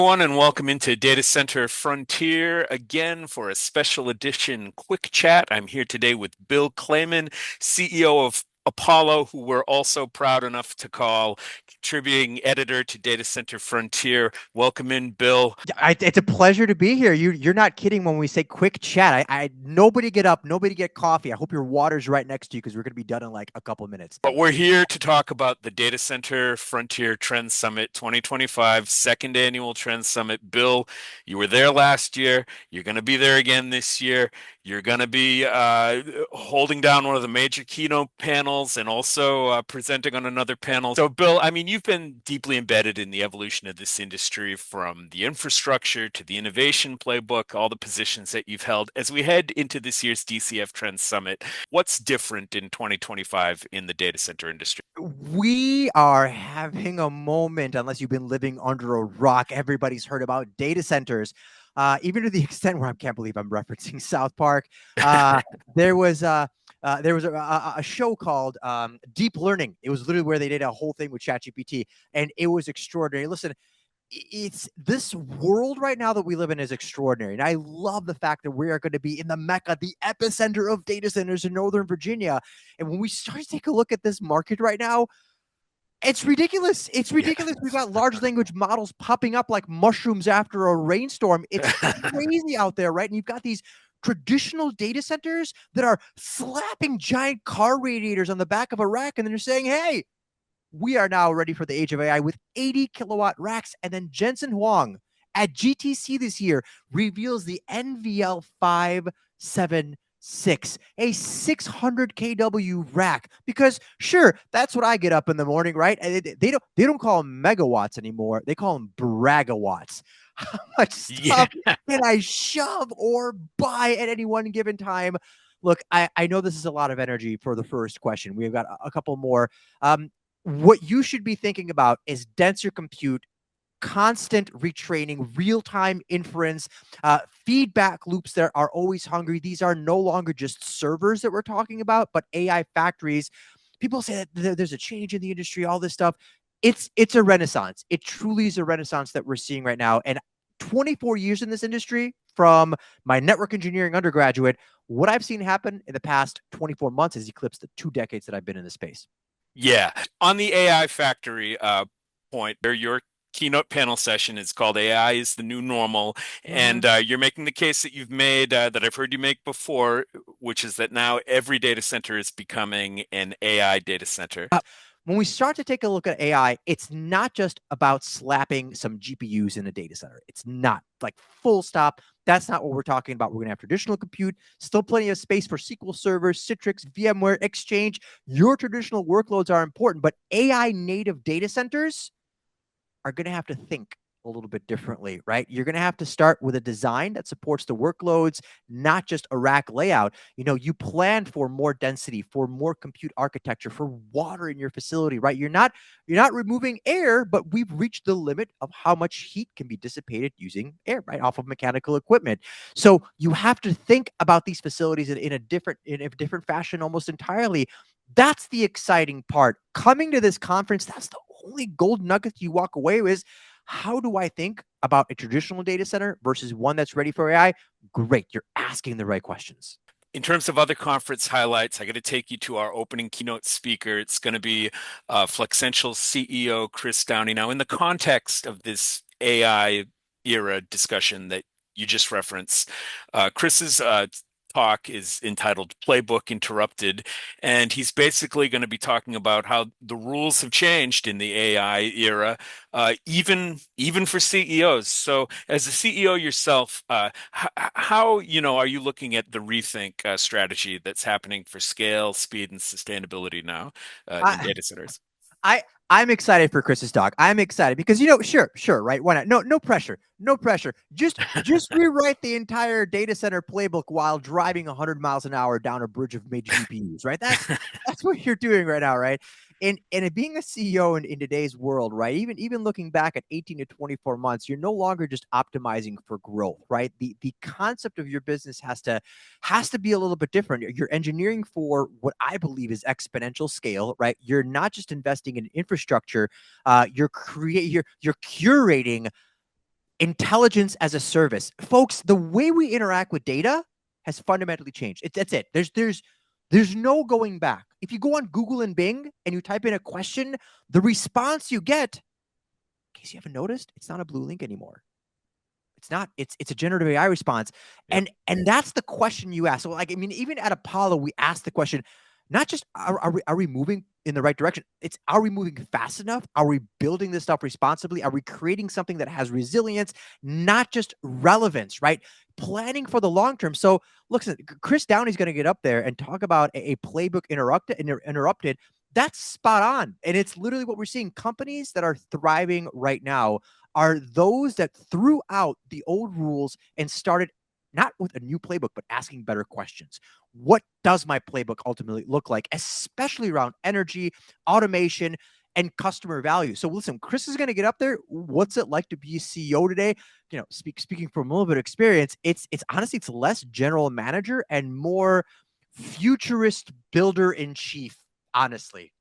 everyone, and welcome into Data Center Frontier again for a special edition quick chat. I'm here today with Bill Kleyman, CEO of Apolo, who we're also proud enough to call contributing editor to Data Center Frontier. Welcome in, Bill. It's a pleasure to be here. You're not kidding when we say quick chat. Nobody get up, nobody get coffee. I hope your water's right next to you because we're going to be done in like a couple of minutes. But we're here to talk about the Data Center Frontier Trend Summit 2025, second annual Trend Summit. Bill, you were there last year. You're going to be there again this year. You're going to be holding down one of the major keynote panels and also presenting on another panel. So, Bill, I mean, you've been deeply embedded in the evolution of this industry, from the infrastructure to the innovation playbook, all the positions that you've held. As we head into this year's DCF Trend Summit, what's different in 2025 in the data center industry? We are having a moment, unless you've been living under a rock. Everybody's heard about data centers. Even to the extent where I can't believe I'm referencing South Park. There was a show called Deep Learning. It was literally where they did a whole thing with ChatGPT, and it was extraordinary. Listen, it's this world right now that we live in is extraordinary. And I love the fact that we are going to be in the Mecca, the epicenter of data centers in Northern Virginia. And when we start to take a look at this market right now, it's ridiculous. It's ridiculous. We've got large language models popping up like mushrooms after a rainstorm. It's crazy out there, right? And you've got these traditional data centers that are slapping giant car radiators on the back of a rack, and then they're saying, hey, we are now ready for the age of AI with 80 kilowatt racks. And then Jensen Huang at GTC this year reveals the NVL 576, a 600 kW rack. Because sure, that's what I get up in the morning, right? They don't call them megawatts anymore. They call them bragawatts. How much stuff can I shove or buy at any one given time? Look, I know this is a lot of energy for the first question. We've got a couple more. What you should be thinking about is denser compute, constant retraining, real-time inference, feedback loops that are always hungry. These are no longer just servers that we're talking about, but AI factories. People say that there's a change in the industry, all this stuff. It's a renaissance. It truly is a renaissance that we're seeing right now. And 24 years in this industry, from my network engineering undergraduate, what I've seen happen in the past 24 months has eclipsed the 2 decades that I've been in this space. Yeah. On the AI factory point, your keynote panel session is called AI is the New Normal. And you're making the case that you've made, that I've heard you make before, which is that now every data center is becoming an AI data center. When we start to take a look at AI, it's not just about slapping some GPUs in a data center. It's not, like, full stop. That's not what we're talking about. We're going to have traditional compute, still plenty of space for SQL servers, Citrix, VMware, Exchange. Your traditional workloads are important, but AI native data centers are going to have to think a little bit differently, right? You're going to have to start with a design that supports the workloads, not just a rack layout. You know, you plan for more density, for more compute architecture, for water in your facility, right? You're not removing air, but we've reached the limit of how much heat can be dissipated using air, right, off of mechanical equipment. So you have to think about these facilities in a different fashion almost entirely. That's the exciting part. Coming to this conference, that's the only gold nugget you walk away with. How do I think about a traditional data center versus one that's ready for AI? Great. You're asking the right questions. In terms of other conference highlights, I got to take you to our opening keynote speaker. It's going to be Flexential CEO Chris Downie. Now, in the context of this AI era discussion that you just referenced, Chris's talk is entitled Playbook Interrupted, and he's basically going to be talking about how the rules have changed in the AI era, even for CEOs. So, as a CEO yourself, how are you looking at the rethink strategy that's happening for scale, speed, and sustainability now in I, data centers? I I'm excited for Chris's talk. I'm excited because sure, right? Why not? No pressure, no pressure. Just rewrite the entire data center playbook while driving 100 miles an hour down a bridge of mid GPUs, right? That's what you're doing right now, right? And being a CEO in today's world, right? Even looking back at 18 to 24 months, you're no longer just optimizing for growth, right? The concept of your business has to be a little bit different. You're engineering for what I believe is exponential scale, right? You're not just investing in infrastructure. You're curating intelligence as a service. Folks, the way we interact with data has fundamentally changed. That's it. There's no going back. If you go on Google and Bing and you type in a question, the response you get, in case you haven't noticed, it's not a blue link anymore. It's not. It's a generative AI response, Yep. and that's the question you ask. So, like, I mean, even at Apollo, we asked the question, not just are we moving in the right direction? It's, are we moving fast enough? Are we building this stuff responsibly? Are we creating something that has resilience, not just relevance? Right? Planning for the long term. So, listen, Chris Downie's going to get up there and talk about a playbook interrupted. That's spot on, and it's literally what we're seeing. Companies that are thriving right now are those that threw out the old rules and started not with a new playbook, but asking better questions. What does my playbook ultimately look like, especially around energy, automation, and customer value? So listen, Chris is going to get up there. What's it like to be a CEO today? You know, speaking from a little bit of experience, it's honestly, it's less general manager and more futurist builder in chief, honestly.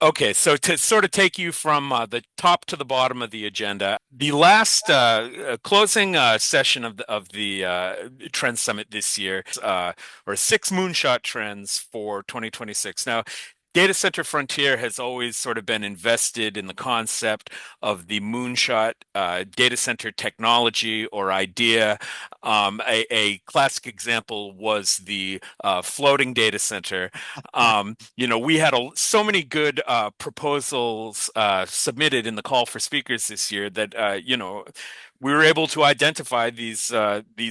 Okay, so to sort of take you from the top to the bottom of the agenda, the last closing session of the Trend Summit this year, or 6 moonshot trends for 2026. Now, Data Center Frontier has always sort of been invested in the concept of the moonshot data center technology or idea. A classic example was the floating data center. We had so many good proposals submitted in the call for speakers this year that we were able to identify these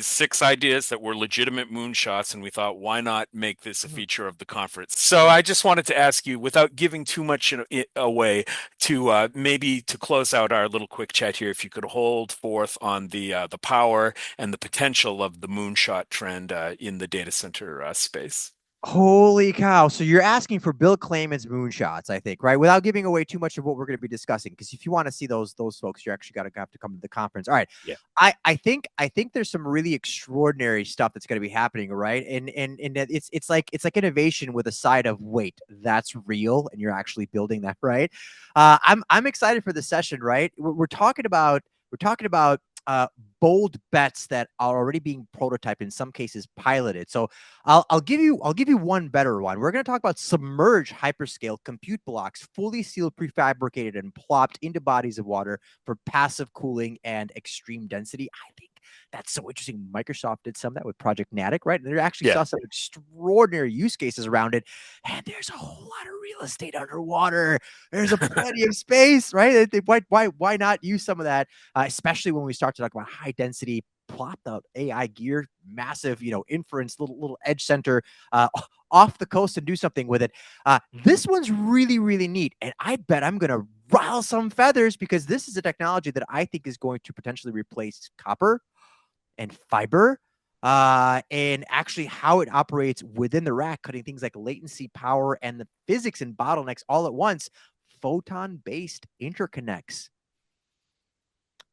6 ideas that were legitimate moonshots, and we thought, why not make this a feature of the conference? So I just wanted to ask you, without giving too much away, to maybe to close out our little quick chat here, if you could hold forth on the power and the potential of the moonshot trend in the data center space. Holy cow. So you're asking for Bill Kleyman's moonshots, I think, right? Without giving away too much of what we're going to be discussing. Because if you want to see those folks, you're actually gotta have to come to the conference. All right. Yeah. I think there's some really extraordinary stuff that's going to be happening, right? And that it's like innovation with a side of wait, that's real, and you're actually building that, right? I'm excited for the session, right? We're talking about uh, bold bets that are already being prototyped, in some cases piloted. So I'll give you one better one. We're going to talk about submerged hyperscale compute blocks, fully sealed, prefabricated, and plopped into bodies of water for passive cooling and extreme density. I think that's so interesting. Microsoft did some of that with Project Natick, right? And they actually Yeah. saw some extraordinary use cases around it. And there's a whole lot of real estate underwater. There's a plenty of space, right? Why not use some of that, especially when we start to talk about high density plopped out AI gear, massive, inference, little edge center off the coast, and do something with it. This one's really, really neat. And I bet I'm going to rile some feathers, because this is a technology that I think is going to potentially replace copper and fiber, and actually how it operates within the rack, cutting things like latency, power, and the physics and bottlenecks all at once. Photon based interconnects.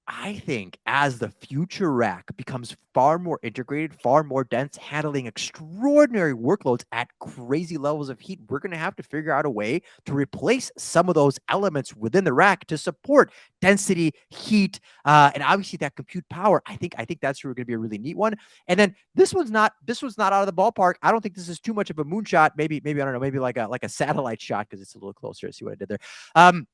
I think as the future rack becomes far more integrated, far more dense, handling extraordinary workloads at crazy levels of heat, we're going to have to figure out a way to replace some of those elements within the rack to support density, heat, and obviously that compute power. I think that's going to be a really neat one. And then this one's not out of the ballpark. I don't think this is too much of a moonshot. Maybe I don't know. Maybe like a satellite shot, because it's a little closer. See what I did there.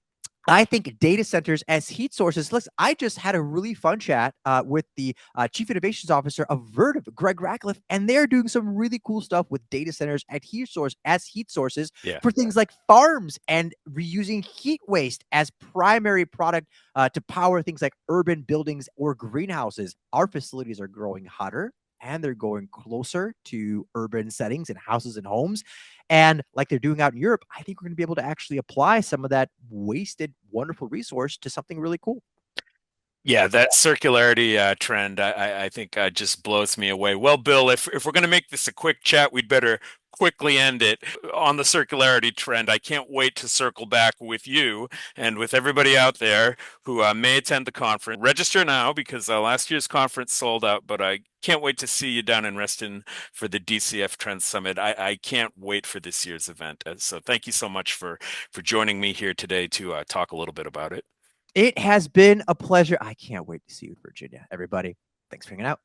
I think data centers as heat sources. Listen, I just had a really fun chat with the chief innovations officer of Vertiv, Greg Ratcliffe, and they're doing some really cool stuff with data centers at heat sources Yeah. for things like farms, and reusing heat waste as primary product to power things like urban buildings or greenhouses. Our facilities are growing hotter, and they're going closer to urban settings and houses and homes. And like they're doing out in Europe, I think we're going to be able to actually apply some of that wasted, wonderful resource to something really cool. Yeah, that circularity trend, I think just blows me away. Well, Bill, if we're going to make this a quick chat, we'd better quickly end it on the circularity trend. I can't wait to circle back with you and with everybody out there who may attend the conference. Register now, because last year's conference sold out, but I can't wait to see you down in Reston for the DCF Trend Summit. I can't wait for this year's event. So thank you so much for joining me here today to talk a little bit about it. It has been a pleasure. I can't wait to see you in Virginia, everybody. Thanks for hanging out.